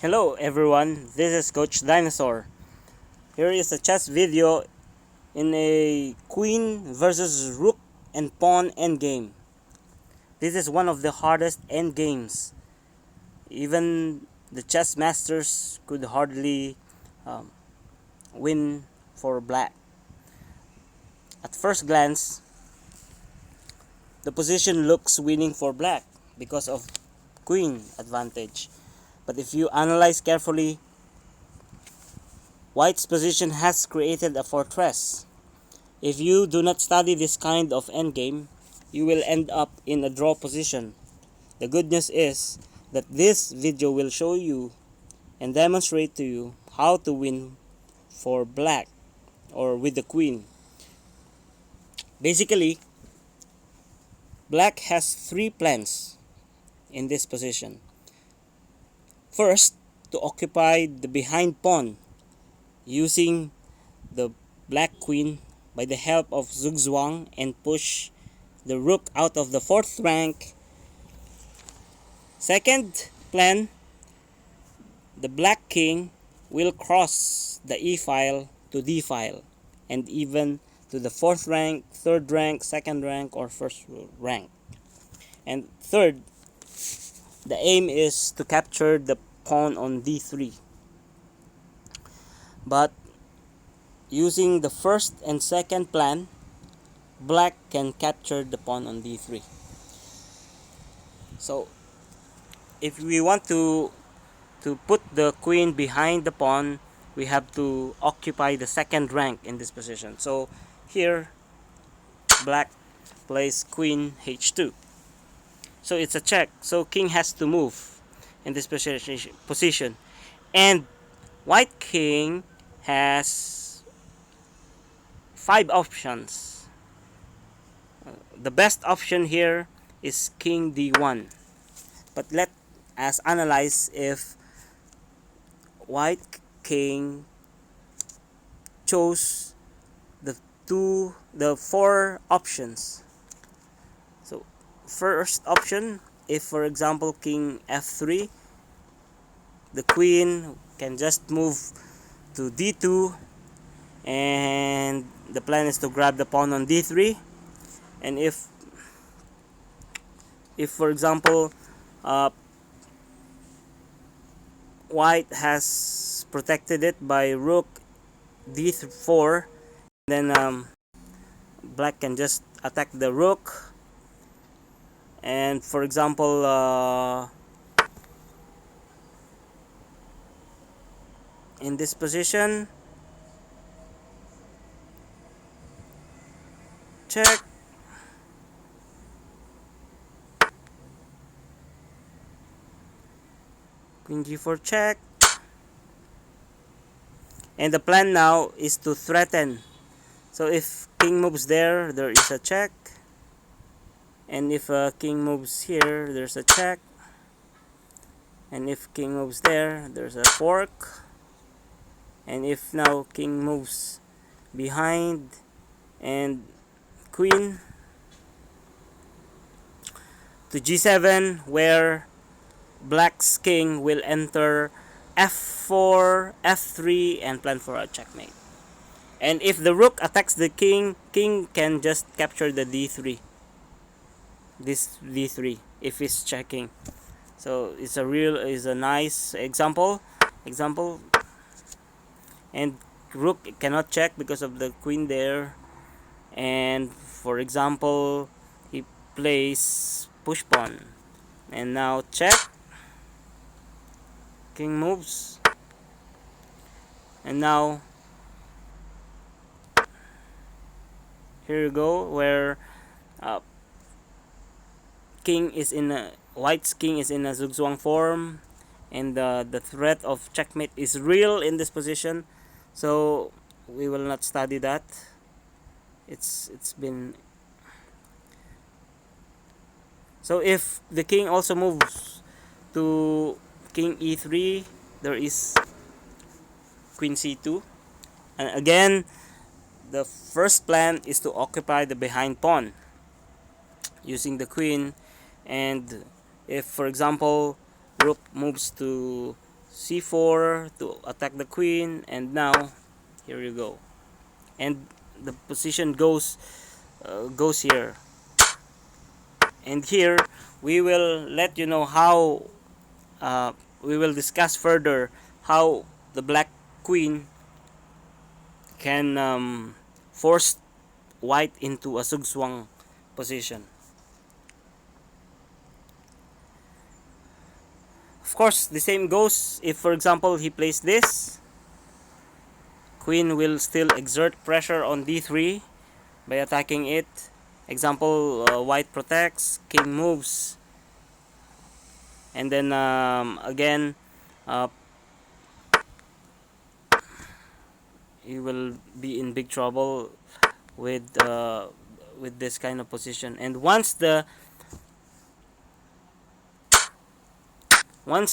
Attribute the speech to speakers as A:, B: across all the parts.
A: Hello everyone, this is Coach Dinosaur. Here is a chess video in a queen versus rook and pawn endgame. This is one of the hardest endgames. Even the chess masters could hardly um, win for black. At first glance, the position looks winning for black because of queen advantage. But if you analyze carefully, white's position has created a fortress. If you do not study this kind of endgame, you will end up in a draw position. The good news is that this video will show you and demonstrate to you how to win for black or with the queen. Basically, black has three plans in this position. First, to occupy the behind pawn using the black queen by the help of zugzwang and push the rook out of the fourth rank. Second plan, the black king will cross the e file to d file and even to the fourth rank, third rank, second rank, or first rank. And third, the aim is to capture the pawn on d3. But using the first and second plan, black can capture the pawn on d3. So if we want to put the queen behind the pawn, we have to occupy the second rank in this position. So here, black plays queen h2. So it's a check. So king has to move in this position. And white king has five options. The best option here is king d1. But let us analyze if white king chose the four options. So first option, if for example king f3, the queen can just move to d2, and the plan is to grab the pawn on d3. And if for example white has protected it by rook d4, then black can just attack the rook. And for example in this position, check, queen g4 check. And the plan now is to threaten. So if king moves there, there is a check. And if king moves here, there's a check. And if king moves there, there's a fork. And if now king moves behind and queen to g7, where black's king will enter f4, f3, and plan for a checkmate. And if the rook attacks the king, king can just capture the d3. This d3 if he's checking. So it's a nice example. And rook cannot check because of the queen there. And for example, he plays push pawn. And now check. King moves. And now here you go, where king is in a white's king is in a zugzwang form, and the threat of checkmate is real in this position. So we will not study that. It's been. So if the king also moves to king e3, there is queen c2. And again, the first plan is to occupy the behind pawn using the queen. And if for example rook moves to c4 to attack the queen, and now here you go, and the position goes here. And here we will let you know how we will discuss further how the black queen can force white into a zugzwang position. Of course, the same goes if, for example, he plays this. Queen will still exert pressure on d3 by attacking it. Example, white protects, king moves, and then again, uh, he will be in big trouble with this kind of position. And once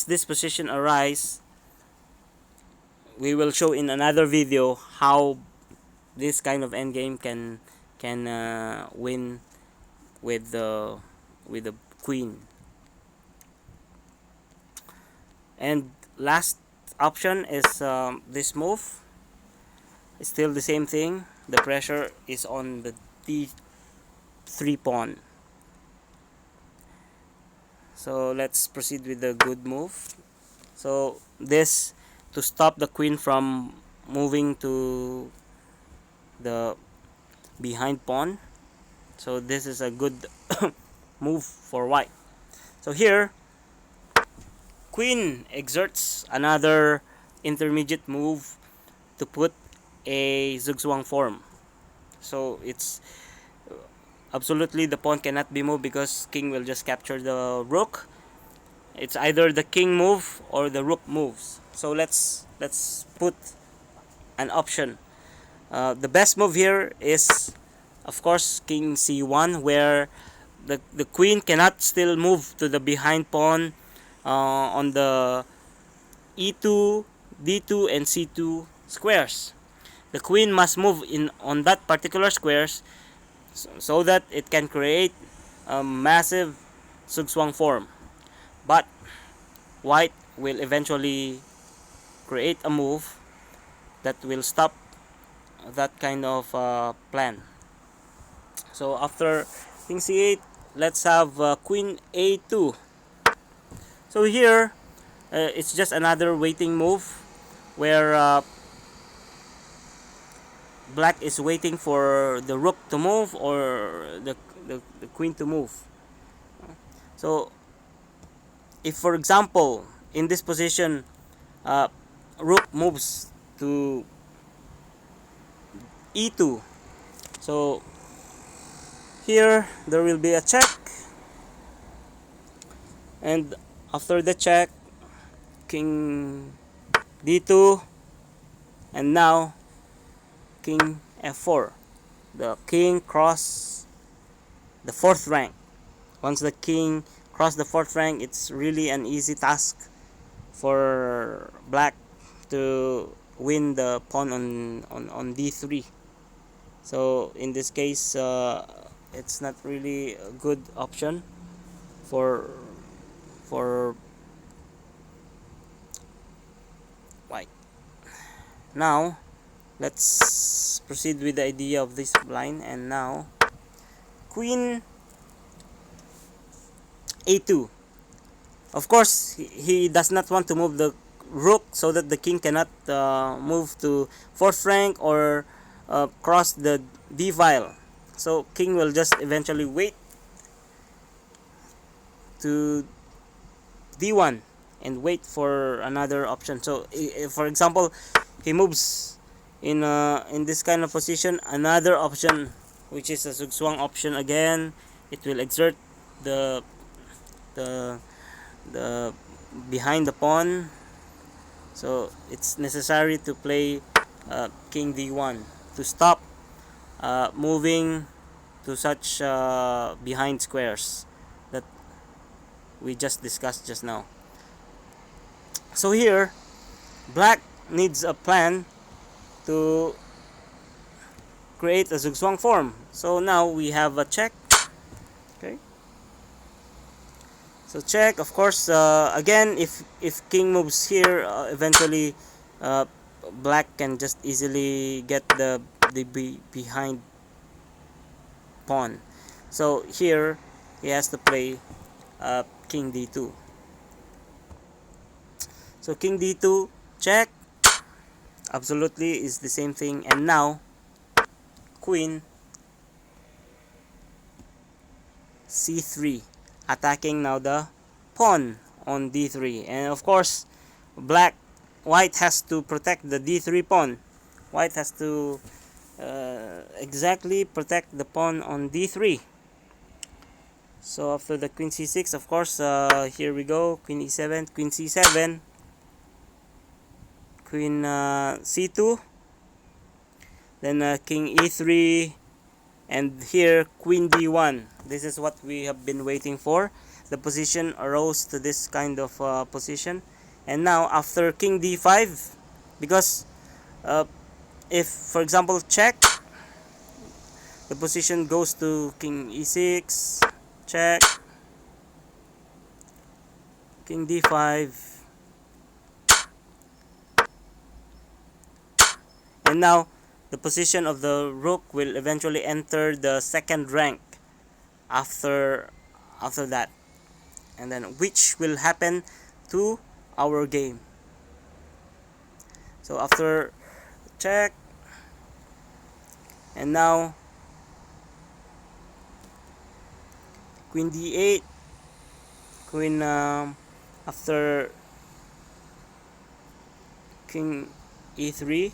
A: this position arises, we will show in another video how this kind of endgame can win with the queen. And last option is this move. It's still the same thing. The pressure is on the d3 pawn. So let's proceed with the good move. So this to stop the queen from moving to the behind pawn. So this is a good move for white. So here queen exerts another intermediate move to put a zugzwang form. So it's absolutely the pawn cannot be moved because king will just capture the rook. It's either the king move or the rook moves. So let's put an option. The best move here is, of course, king c1, where the queen cannot still move to the behind pawn on the e2, d2, and c2 squares. The queen must move in on that particular squares so that it can create a massive zugzwang form. But white will eventually create a move that will stop that kind of plan. So after king c8, let's have queen a2. So here it's just another waiting move where black is waiting for the rook to move or the queen to move. So if, for example, in this position rook moves to e2, so here there will be a check, and after the check, king d2, and now king f4. The king cross the fourth rank. Once the king cross the fourth rank, it's really an easy task for black to win the pawn on d3. So in this case, it's not really a good option for white. Now let's proceed with the idea of this line. And now queen a2. Of course, he does not want to move the rook so that the king cannot move to fourth rank or cross the d file. So king will just eventually wait to d1 and wait for another option. So for example, he moves in this kind of position, another option which is a zugzwang option again, it will exert the the behind the pawn. So it's necessary to play king d1 to stop moving to such behind squares that we just discussed just now. So here black needs a plan to create a zugzwang form. So now we have a check. Okay. So check, of course. Again, if king moves here, eventually, uh, black can just easily get the behind pawn. So here he has to play king d2. So king d2 check, absolutely is the same thing. And now queen c3, attacking now the pawn on d3. And of course, white has to protect the d3 pawn. White has to exactly protect the pawn on d3. So after the queen c6, of course, here we go, queen e7, queen c7, queen c2, then king e3, and here queen d1. This is what we have been waiting for. The position arose to this kind of position. And now after king d5, because uh, if for example check, the position goes to king e6, check, king d5, and now the position of the rook will eventually enter the second rank after that, and then which will happen to our game. So after check, and now queen d8, queen after king e3,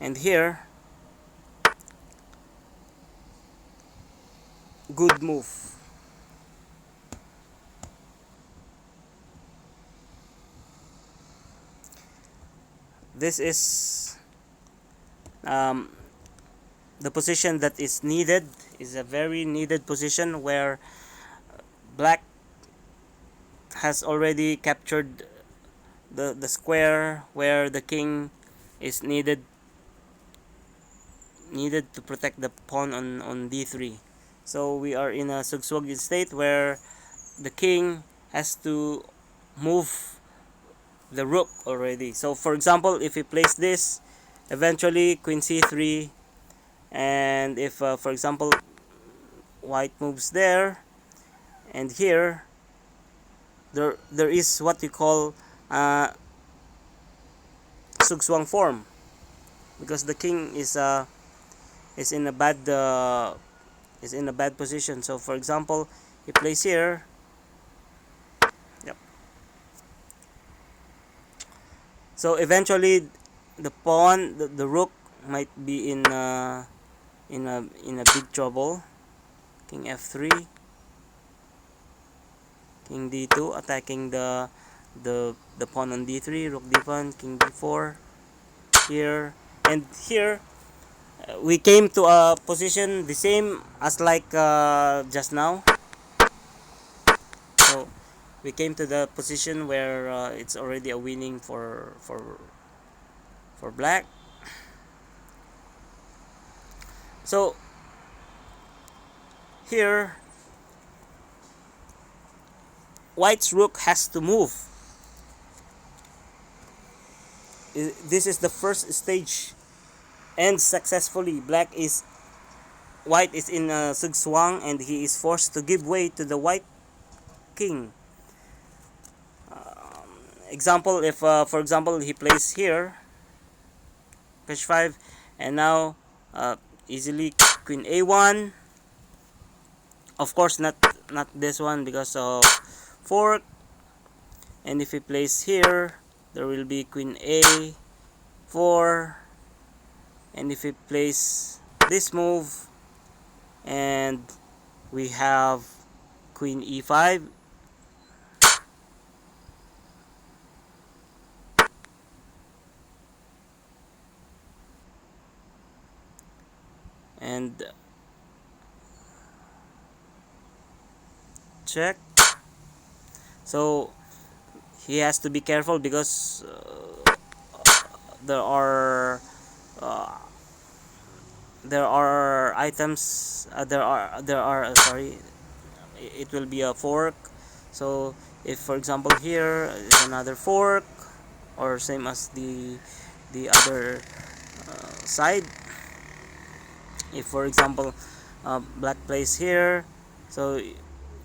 A: and here good move. This is um, the position that is needed, is a very needed position where black has already captured the square where the king is needed to protect the pawn on d3. So we are in a zugzwang state where the king has to move the rook already. So for example, if he plays this, eventually queen c3, and if for example white moves there, and here there is what you call zugzwang form, because the king is in a bad position. So for example, he plays here. Yep. So eventually, the rook might be in a big trouble. King f3, king d2, attacking the pawn on d3, rook d1, king d4 here, and here we came to a position the same as like just now. So we came to the position where it's already a winning for black. So here white's rook has to move. This is the first stage, ends successfully. White is in a zugzwang, and he is forced to give way to the white king. Example, if for example he plays here h5, and now easily queen a1, of course not this one because of fork. And if he plays here, there will be queen a4, and if he plays this move, and we have queen e5, and check. So he has to be careful because there are uh, there are items, sorry, it will be a fork. So if for example here is another fork, or same as the other side, if for example black plays here, so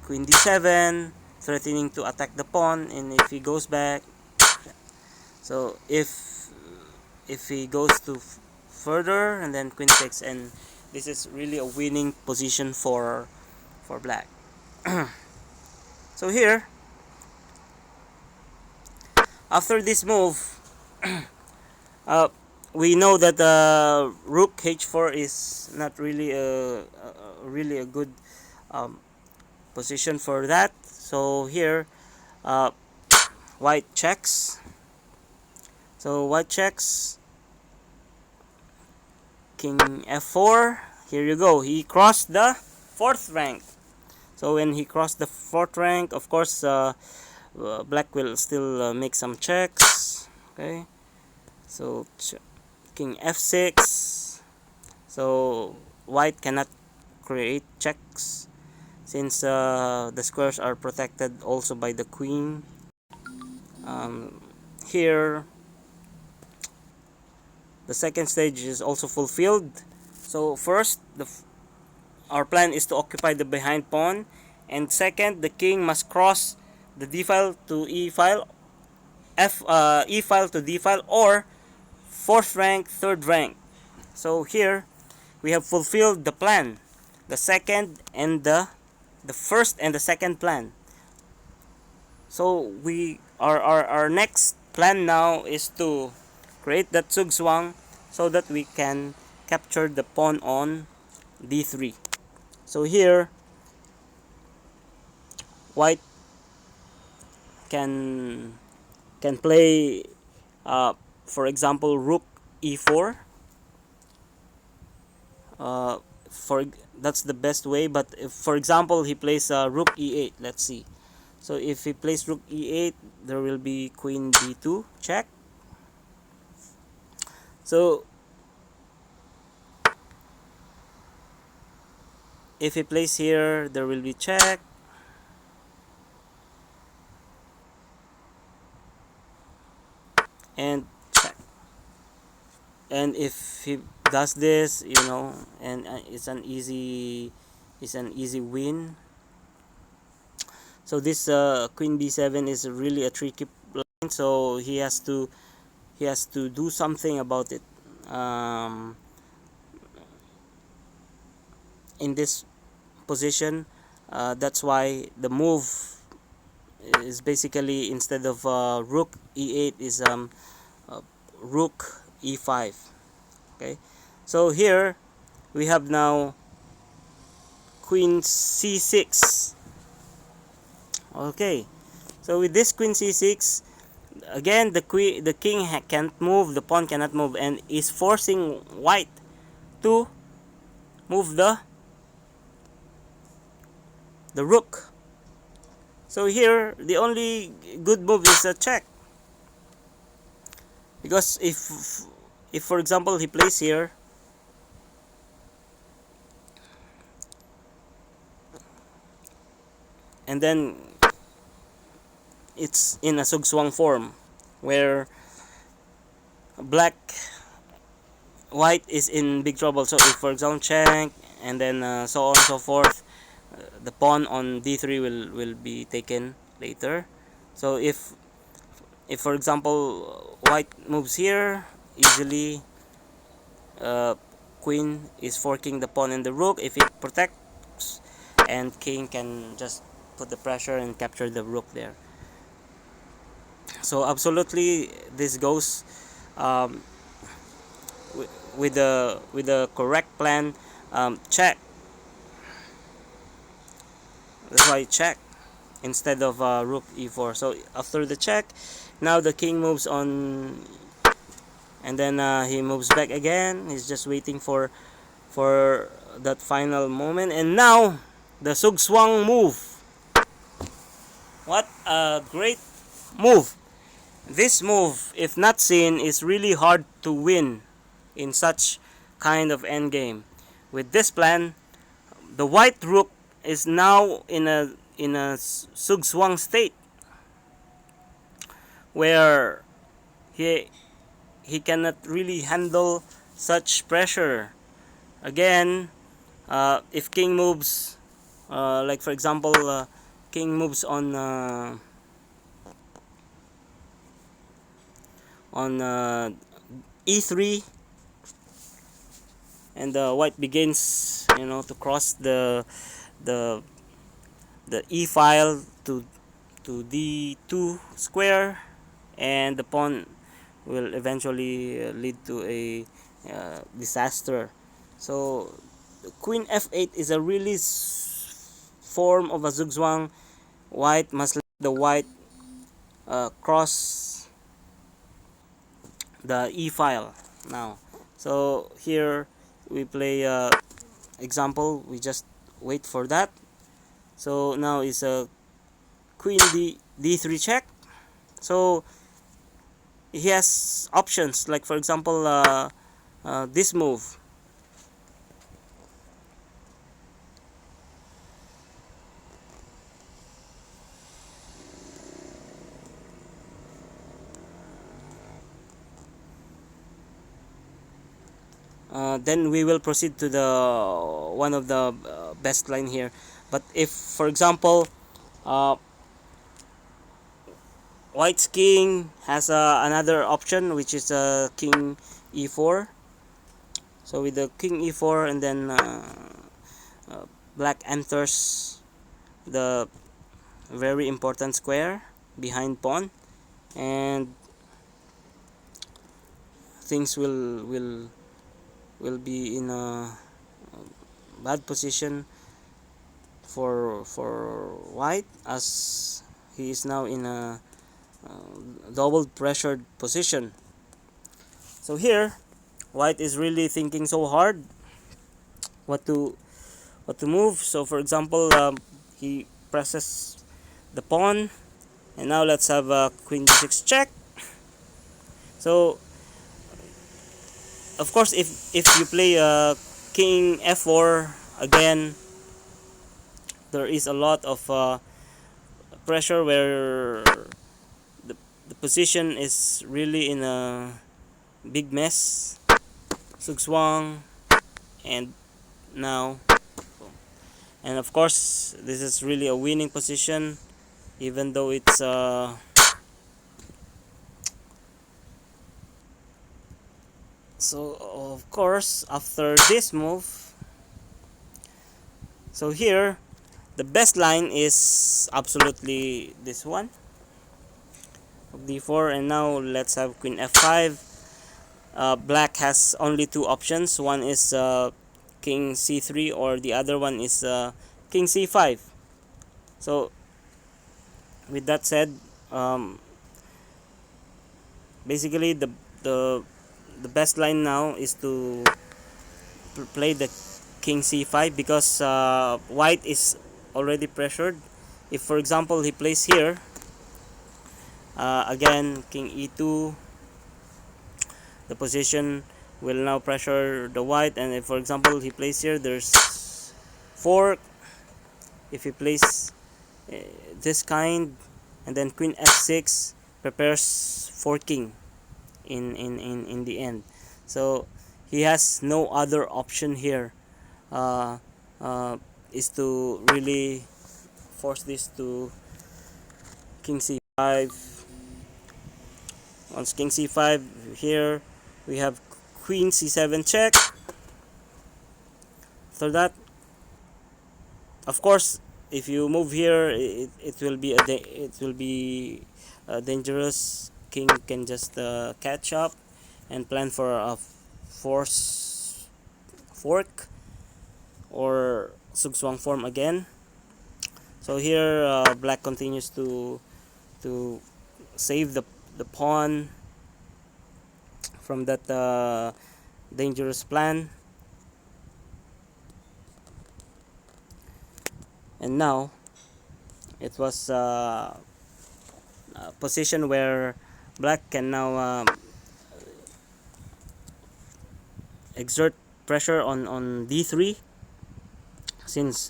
A: queen d7 threatening to attack the pawn, and if he goes back, so if he goes to further, and then queen takes, and this is really a winning position for black. So here, after this move, uh, we know that rook h4 is not really a good um, position for that. So here, uh, white checks. So white checks, king f4. Here you go. He crossed the fourth rank. So when he crossed the fourth rank, of course, black will still make some checks. Okay. So king f6. So white cannot create checks since the squares are protected also by the queen. Um, Here, the second stage is also fulfilled. So first, our plan is to occupy the behind pawn, and second, the king must cross the d file to e file, e file to d file, or fourth rank, third rank. So here we have fulfilled the plan, the second and the first and the second plan. So our next plan now is to create that zugzwang so that we can capture the pawn on d3. So here, white can play, for example, rook e4. For That's the best way. But if, for example, he plays rook e8, let's see. So if he plays rook e8, there will be queen d2 check. So if he plays here, there will be check. And check. And if he does this, and it's an easy win. So this queen b7 is really a tricky line, so he has to do something about it. In this position, that's why the move is basically, instead of rook e8, is rook e5. Okay, so here we have now queen c6. Okay, so with this queen c6, again the king can't move, the pawn cannot move, and is forcing white to move the rook. So here the only good move is a check, because if for example he plays here, and then it's in a zugzwang form where white is in big trouble. So if for example check, and then so on and so forth, the pawn on d3 will be taken later. So if for example white moves here easily, queen is forking the pawn and the rook. If it protects, and king can just put the pressure and capture the rook there. So absolutely this goes um, with the correct plan. Check. That's why check instead of rook e4. So after the check, now the king moves on, and then he moves back again. He's just waiting for that final moment, and now the zugzwang move. What a great move! This move, if not seen, is really hard to win in such kind of endgame. with this plan, the white rook is now in a zugzwang state where he he cannot really handle such pressure. Again, if king moves, like for example, king moves on e3, and the white begins, to cross the the e file to d2 square, and the pawn will eventually lead to a disaster. So queen f8 is a really form of a zugzwang. White must let the white cross the e file now. So here we play example, we just wait for that. So now is a queen d3 check. So he has options, like for example, this move. Then we will proceed to the one of the best line here. But if for example, uh, white's king has another option, which is king e4. So with the king e4, and then uh, black enters the very important square behind pawn, and things will be in a bad position for white, as he is now in a double pressured position. So here white is really thinking so hard what to move. So for example, he presses the pawn, and now let's have a queen d6 check. So of course, if you play king f4 again, there is a lot of pressure where the, the position is really in a big mess. Zugzwang, and now, and of course this is really a winning position, even though it's so of course after this move, so here the best line is absolutely this one of d4. And now let's have queen f5. Black has only two options. One is king c3, or the other one is king c5. So with that said, um, basically the the best line now is to play the king c5, because white is already pressured. If for example he plays here, again king e2, the position will now pressure the white. And if for example he plays here, there's fork. If he plays uh, this kind, and then queen f6 prepares forking in the end. So he has no other option here, uh, uh, is to really force this to king c5. On king c5, here we have queen c7 check. After that, of course, if you move here, it will be dangerous. King can just catch up and plan for a force fork or zugzwang form again. So here black continues to save the pawn from that dangerous plan. And now it was a position where black can now exert pressure on d3, since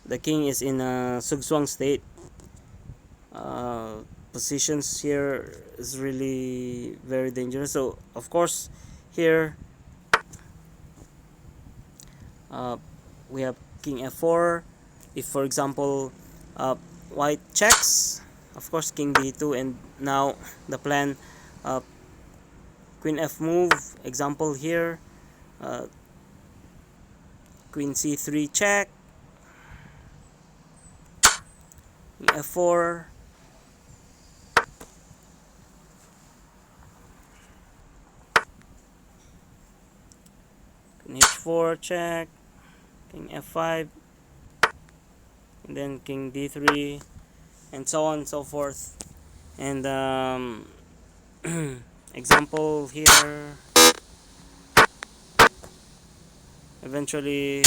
A: the king is in a zugzwang state. uh, Positions here is really very dangerous. So of course here, uh, we have king f4. If for example, white checks, of course king d2, and now the plan, uh, queen f move, example here, uh, queen c3 check, king f4, queen h4 check, king f5, and then king d3, and so on and so forth. And example here, eventually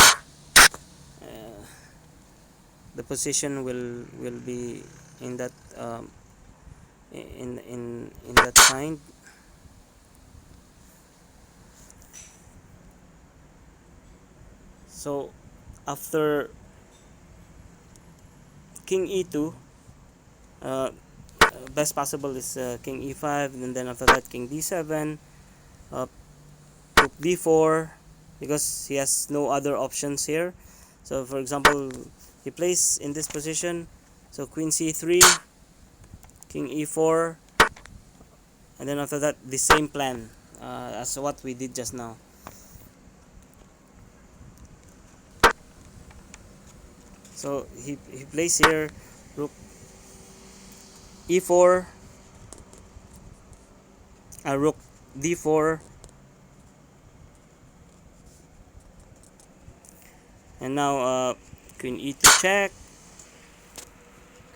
A: the position will be in that, in that kind. So after king e2, uh, best possible is king e5, and then after that king d7, uh, rook d4, because he has no other options here. So for example, he plays in this position, so queen c3, king e4, and then after that the same plan as what we did just now. So he plays here rook e4, rook d4, and now queen e2 check,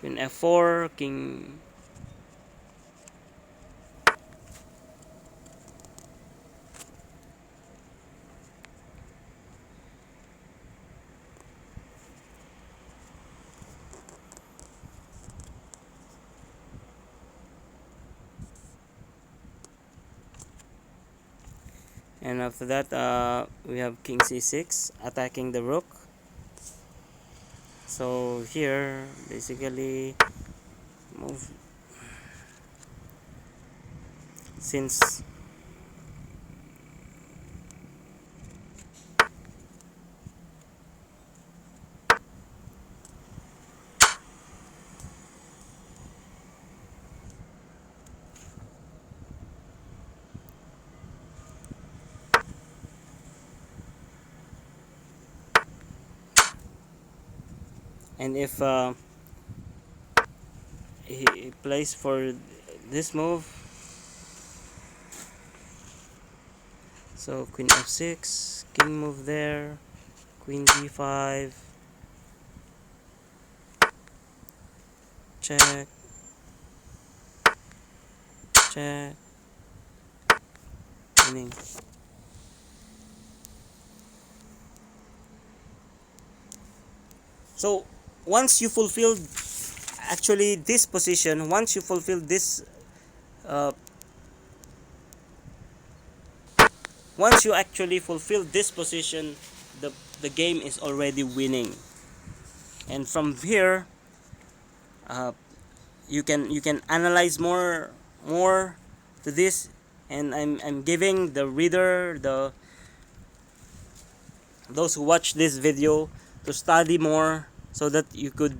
A: queen f4, king, and after that we have king c6 attacking the rook. So here basically move, since and if he plays for this move, so queen f6, king move there, queen d5, check, check, winning. So once you fulfill, actually this position, once you fulfill this, uh, once you actually fulfill this position, the game is already winning. And from here, uh, you can analyze more to this, and I'm giving the reader, those who watch this video, to study more, so that you could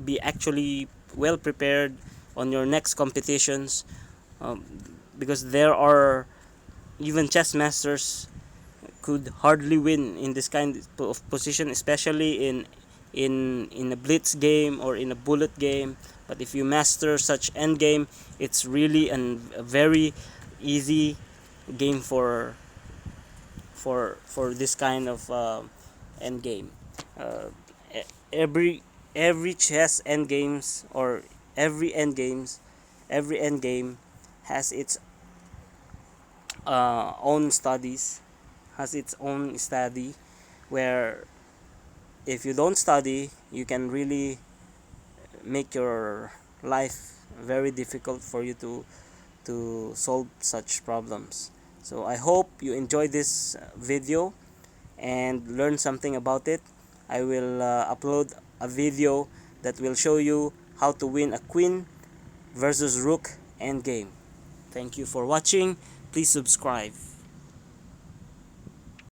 A: be actually well prepared on your next competitions, um, because there are even chess masters could hardly win in this kind of position, especially in a blitz game or in a bullet game. But if you master such endgame, it's really a very easy game for this kind of endgame. Uh, e- every chess endgames, or every endgames, every endgame has its own studies, has its own study, where if you don't study, you can really make your life very difficult for you to solve such problems. So I hope you enjoy this video, and learn something about it, I will upload a video that will show you how to win a queen versus rook endgame. Thank you for watching. Please subscribe.